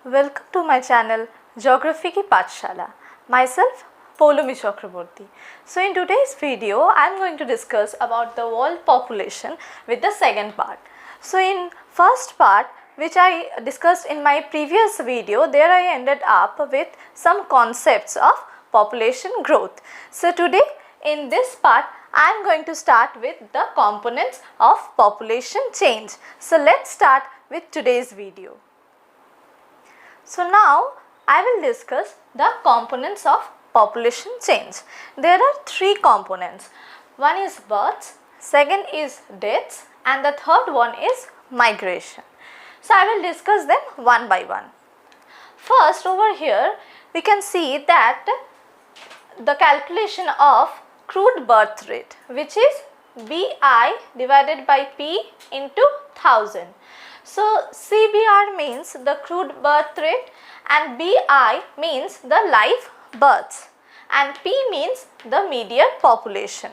Welcome to my channel Geography Ki Pathshala. Myself Poulumi Chakraborty. So in today's video I am going to discuss about the world population with the second part. So in first part, which I discussed in my previous video, there I ended up with some concepts of population growth. So today in this part I am going to start with the components of population change. So let's start with today's video. So now I will discuss the components of population change. There are three components. One is births, second is deaths, and the third one is migration. So I will discuss them one by one. First, over here we can see that the calculation of crude birth rate, which is BI divided by P into 1000. So CBR means the crude birth rate and BI means the live births and P means the median population.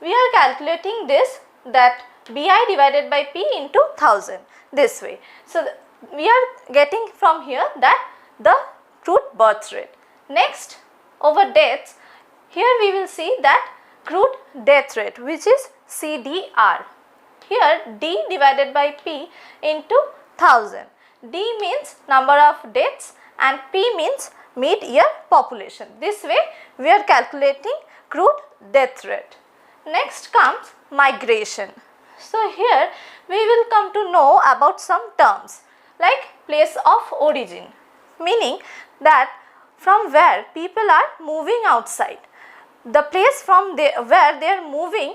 We are calculating this, that BI divided by P into 1000 this way. So we are getting from here that the crude birth rate. Next, over deaths, here we will see that crude death rate, which is CDR. Here D divided by P into 1000. D means number of deaths and P means mid-year population. This way we are calculating crude death rate. Next comes migration. So here we will come to know about some terms like place of origin, meaning that from where people are moving outside. The place from where they are moving,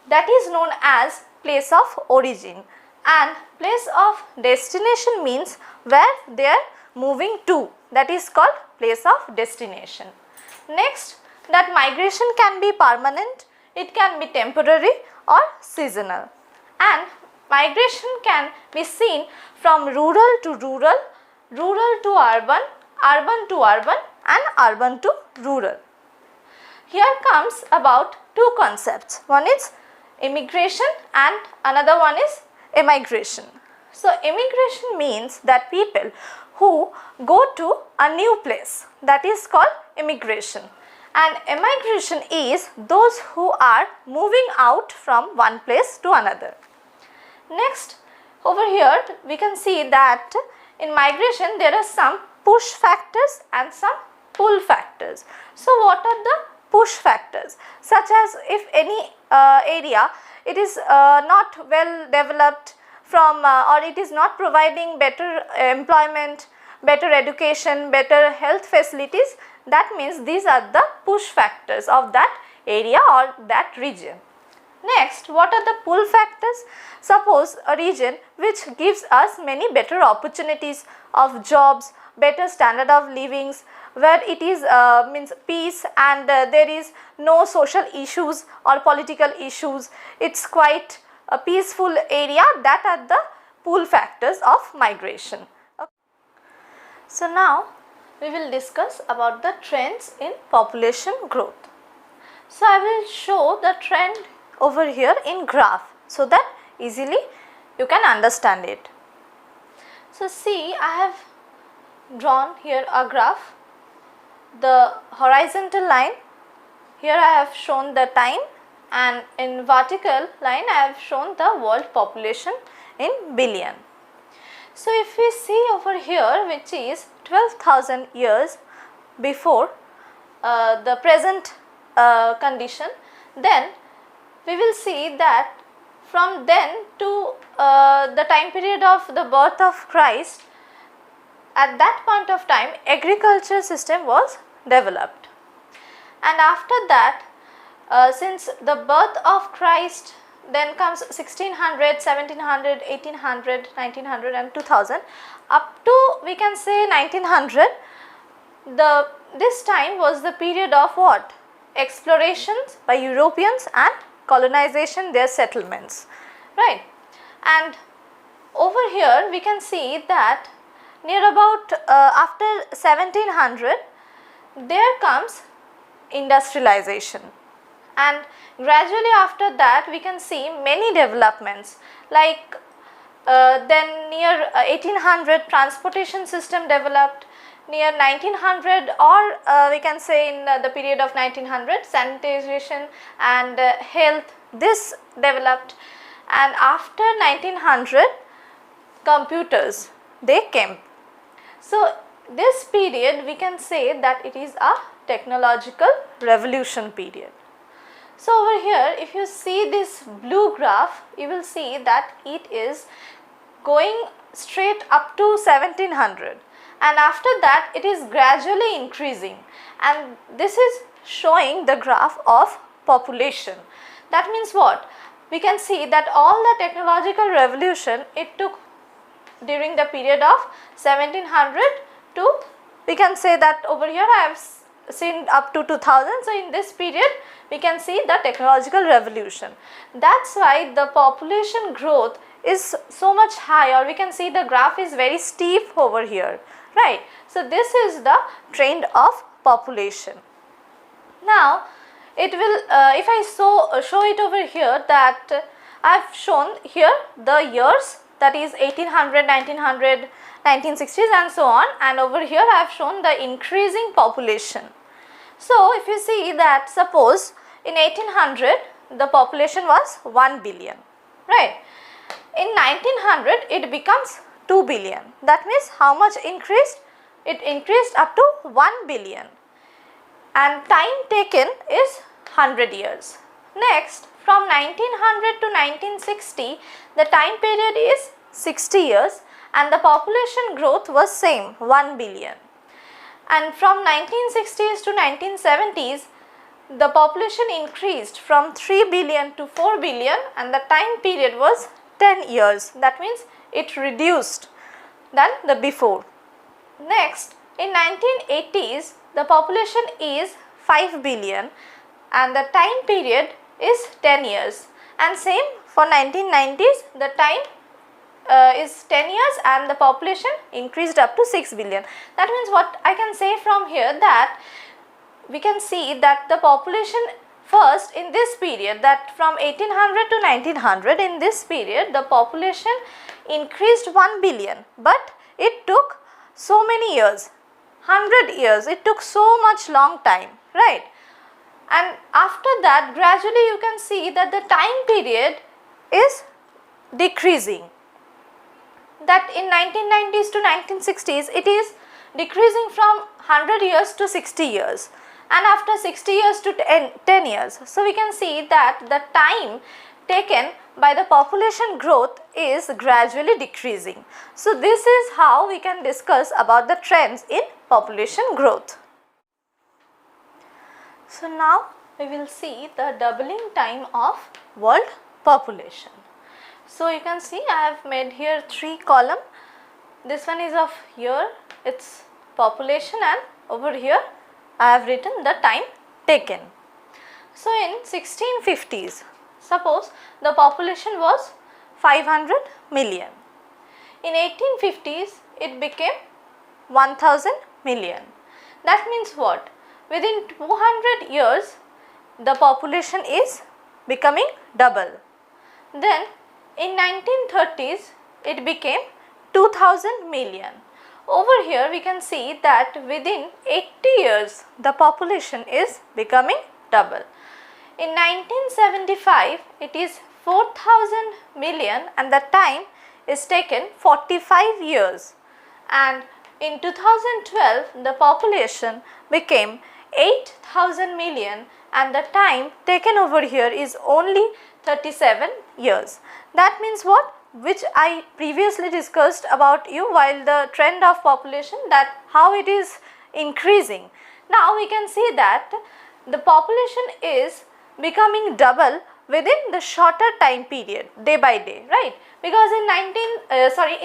that is known as place of origin, and place of destination means where they are moving to, that is called place of destination. Next, that migration can be permanent, it can be temporary or seasonal, and migration can be seen from rural to rural, rural to urban, urban to urban, and urban to rural. Here comes about two concepts. One is immigration and another one is emigration. So immigration means that people who go to a new place, that is called immigration, and emigration is those who are moving out from one place to another. Next, over here we can see that in migration there are some push factors and some pull factors. So what are the push factors? Such as if any area it is not well developed from or it is not providing better employment, better education, better health facilities, that means these are the push factors of that area or that region. Next, what are the pull factors? Suppose a region which gives us many better opportunities of jobs, better standard of livings, where it is means peace and there is no social issues or political issues, it's quite a peaceful area, that are the pull factors of migration. Okay. So now we will discuss about the trends in population growth. So I will show the trend over here in graph so that easily you can understand it. So see, I have drawn here a graph. The horizontal line, here I have shown the time, and in vertical line I have shown the world population in billion. So if we see over here, which is 12,000 years before the present condition, then we will see that from then to the time period of the birth of Christ, at that point of time agriculture system was developed, and after that since the birth of Christ, then comes 1600, 1700, 1800, 1900 and 2000, up to we can say 1900. This time was the period of what? Explorations by Europeans and colonization, their settlements, right? And over here we can see that near about after 1700 there comes industrialization, and gradually after that we can see many developments like Then near 1800 transportation system developed. Near 1900 or we can say in the period of 1900 sanitation and health, this developed, and after 1900 computers they came. So this period we can say that it is a technological revolution period. So over here if you see this blue graph, you will see that it is going straight up to 1700, and after that it is gradually increasing, and this is showing the graph of population. That means what? We can see that all the technological revolution it took during the period of 1700 to, we can say that over here I have seen up to 2000. So in this period we can see the technological revolution. That's why the population growth is so much high, or we can see the graph is very steep over here, right? So this is the trend of population. Now it will if I show it over here, that I have shown here the years, that is 1800, 1900, 1960s and so on, and over here I have shown the increasing population. So if you see that, suppose in 1800 the population was 1 billion, right? In 1900 it becomes 2 billion. That means how much increased? It increased up to 1 billion, and time taken is 100 years. Next, from 1900 to 1960 the time period is 60 years, and the population growth was same, 1 billion. And from 1960s to 1970s the population increased from 3 billion to 4 billion, and the time period was 10 years. That means it reduced than the before. Next, in 1980s the population is 5 billion and the time period is 10 years, and same for 1990s the time is 10 years and the population increased up to 6 billion. That means what I can say from here, that we can see that the population first in this period, that from 1800 to 1900, in this period the population increased 1 billion, but it took so many years, 100 years, it took so much long time, right? And after that gradually you can see that the time period is decreasing, that in 1990s to 1960s it is decreasing from 100 years to 60 years, and after 60 years to 10 years. So we can see that the time taken by the population growth is gradually decreasing. So this is how we can discuss about the trends in population growth. So now we will see the doubling time of world population. So you can see I have made here 3 columns. This one is of year, its population, and over here I have written the time taken. So in 1650s, suppose the population was 500 million. In 1850s it became 1000 million. That means what? Within 200 years the population is becoming double. Then in 1930s it became 2000 million. Over here we can see that within 80 years the population is becoming double. In 1975 it is 4000 million and the time is taken 45 years, and in 2012 the population became 8000 million and the time taken over here is only 37 years. That means what? Which I previously discussed about you while the trend of population, that how it is increasing. Now we can see that the population is becoming double within the shorter time period, day by day, right? Because in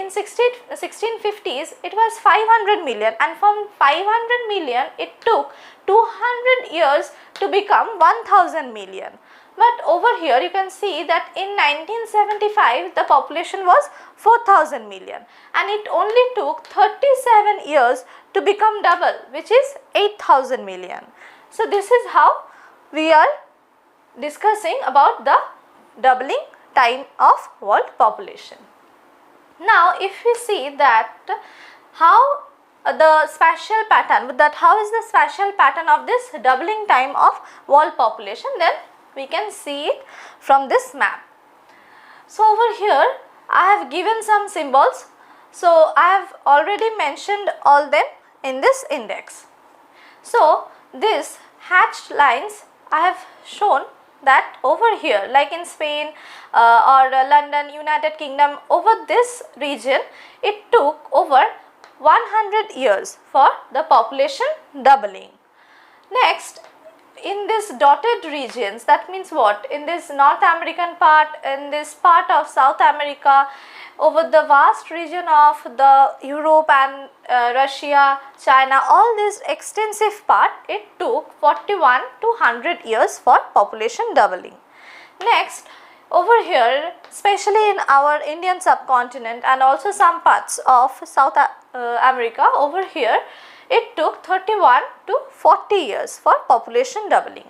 1650s it was 500 million, and from 500 million it took 200 years to become 1000 million. But over here you can see that in 1975 the population was 4000 million and it only took 37 years to become double, which is 8000 million. So this is how we are discussing about the doubling time of world population. Now if we see that how the spatial pattern, how is the spatial pattern of this doubling time of world population, then we can see it from this map. So over here I have given some symbols, so I have already mentioned all them in this index. So this hatched lines I have shown that over here, like in Spain or London, United Kingdom, over this region it took over 100 years for the population doubling. Next, in this dotted regions, that means what? In this North American part, in this part of South America, over the vast region of the Europe and Russia, China, all this extensive part, it took 41 to 100 years for population doubling. Next, over here, especially in our Indian subcontinent and also some parts of South America, over here it took 31 to 40 years for population doubling.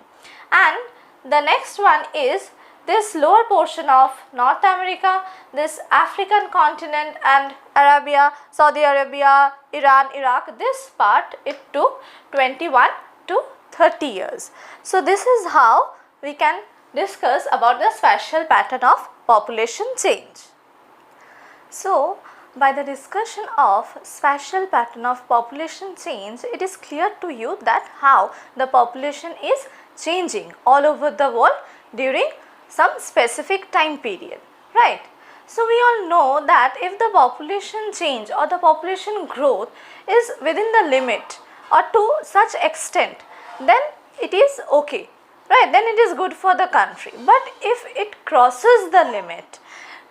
And the next one is this lower portion of North America, this African continent and Arabia, Saudi Arabia, Iran, Iraq, this part it took 21 to 30 years. So this is how we can discuss about the spatial pattern of population change. So by the discussion of spatial pattern of population change, it is clear to you that how the population is changing all over the world during some specific time period, right? So we all know that if the population change or the population growth is within the limit or to such extent, then it is okay, right? Then it is good for the country. But if it crosses the limit,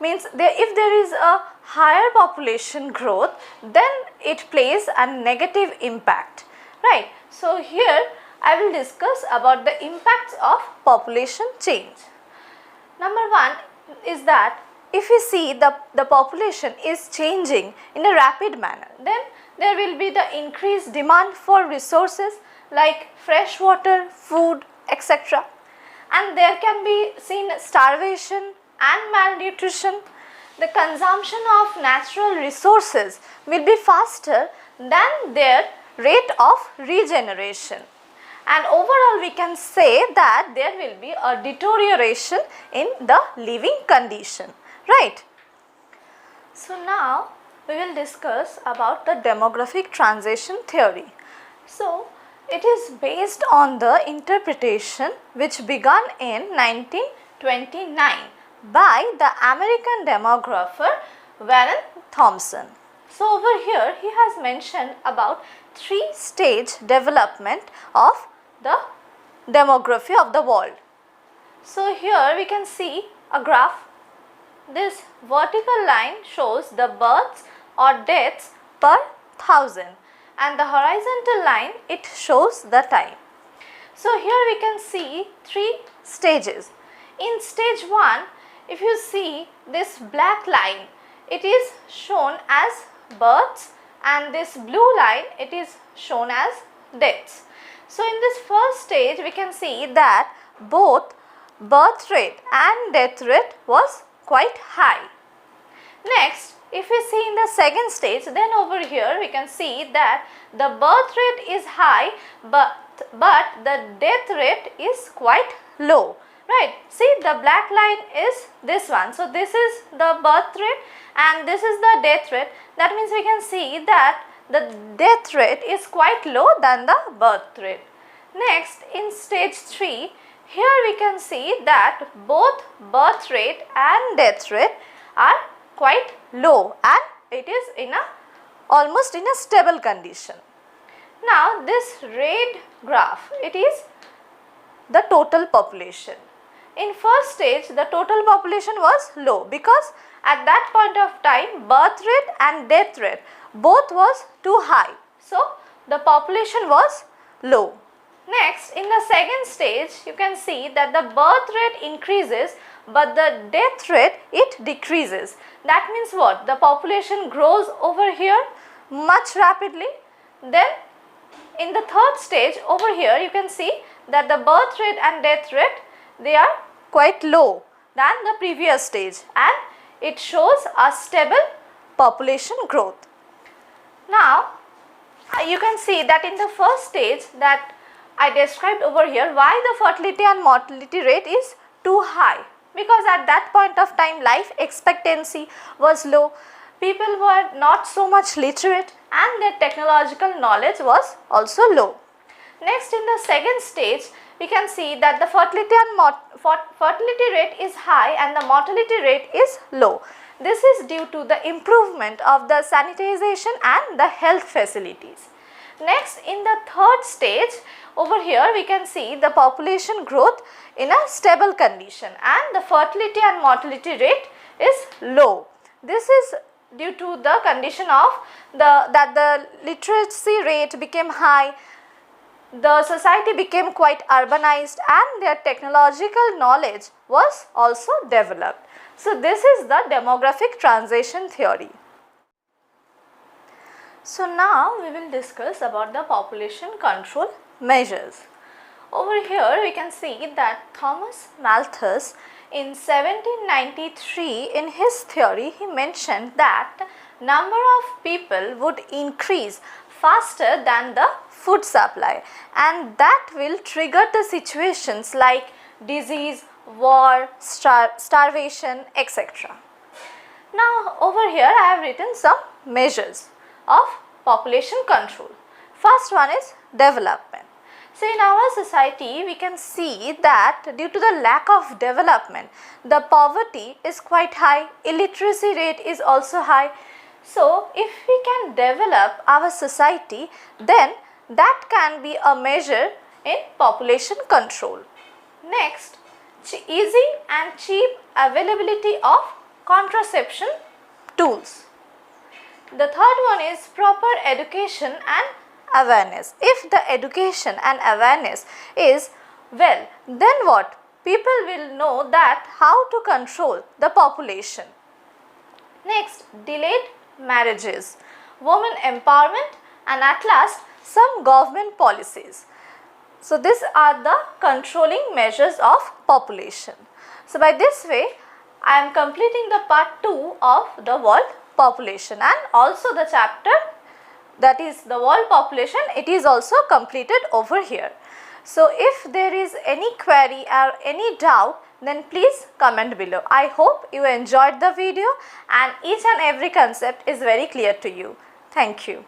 means if there is a higher population growth, then it plays a negative impact, right? So here I will discuss about the impacts of population change. Number one is that if we see the population is changing in a rapid manner, then there will be the increased demand for resources like fresh water, food, etc. And there can be seen starvation and malnutrition. The consumption of natural resources will be faster than their rate of regeneration. And overall we can say that there will be a deterioration in the living condition, right? So now we will discuss about the demographic transition theory. So it is based on the interpretation which began in 1929 by the American demographer Warren Thompson. So over here he has mentioned about 3-stage development of the demography of the world. So here we can see a graph. This vertical line shows the births or deaths per 1000 and the horizontal line it shows the time. So here we can see 3 stages. In stage 1, if you see this black line, it is shown as births and this blue line it is shown as deaths. So in this first stage we can see that both birth rate and death rate was quite high. Next, if we see in the second stage, then over here we can see that the birth rate is high but the death rate is quite low, right? See, the black line is this one. So this is the birth rate and this is the death rate. That means we can see that the death rate is quite low than the birth rate. Next, in stage 3, here we can see that both birth rate and death rate are quite low and it is in a almost in a stable condition. Now this red graph, it is the total population. In first stage the total population was low because at that point of time birth rate and death rate both was too high. So the population was low. Next, in the second stage you can see that the birth rate increases but the death rate it decreases. That means what? The population grows over here much rapidly. Then in the third stage over here you can see that the birth rate and death rate they are quite low than the previous stage and it shows a stable population growth. Now, you can see that in the first stage that I described over here, why the fertility and mortality rate is too high, because at that point of time life expectancy was low, people were not so much literate and their technological knowledge was also low. Next, in the second stage, we can see that the fertility rate is high and the mortality rate is low. This is due to the improvement of the sanitization and the health facilities. Next, in the third stage, over here we can see the population growth in a stable condition and the fertility and mortality rate is low. This is due to the condition of that the literacy rate became high, the society became quite urbanized and their technological knowledge was also developed. So this is the demographic transition theory. So now we will discuss about the population control measures. Over here we can see that Thomas Malthus in 1793 in his theory he mentioned that number of people would increase faster than the food supply and that will trigger the situations like disease, war, starvation, etc. Now over here I have written some measures of population control. First one is development. So in our society we can see that due to the lack of development, the poverty is quite high, illiteracy rate is also high. So if we can develop our society, then that can be a measure in population control. Next, easy and cheap availability of contraception tools. The third one is proper education and awareness. If the education and awareness is well, then what? People will know that how to control the population. Next, delayed marriages, women empowerment and at last some government policies. So these are the controlling measures of population. So by this way I am completing the part 2 of the world population and also the chapter that is the world population, it is also completed over here. So if there is any query or any doubt, then please comment below. I hope you enjoyed the video and each and every concept is very clear to you. Thank you.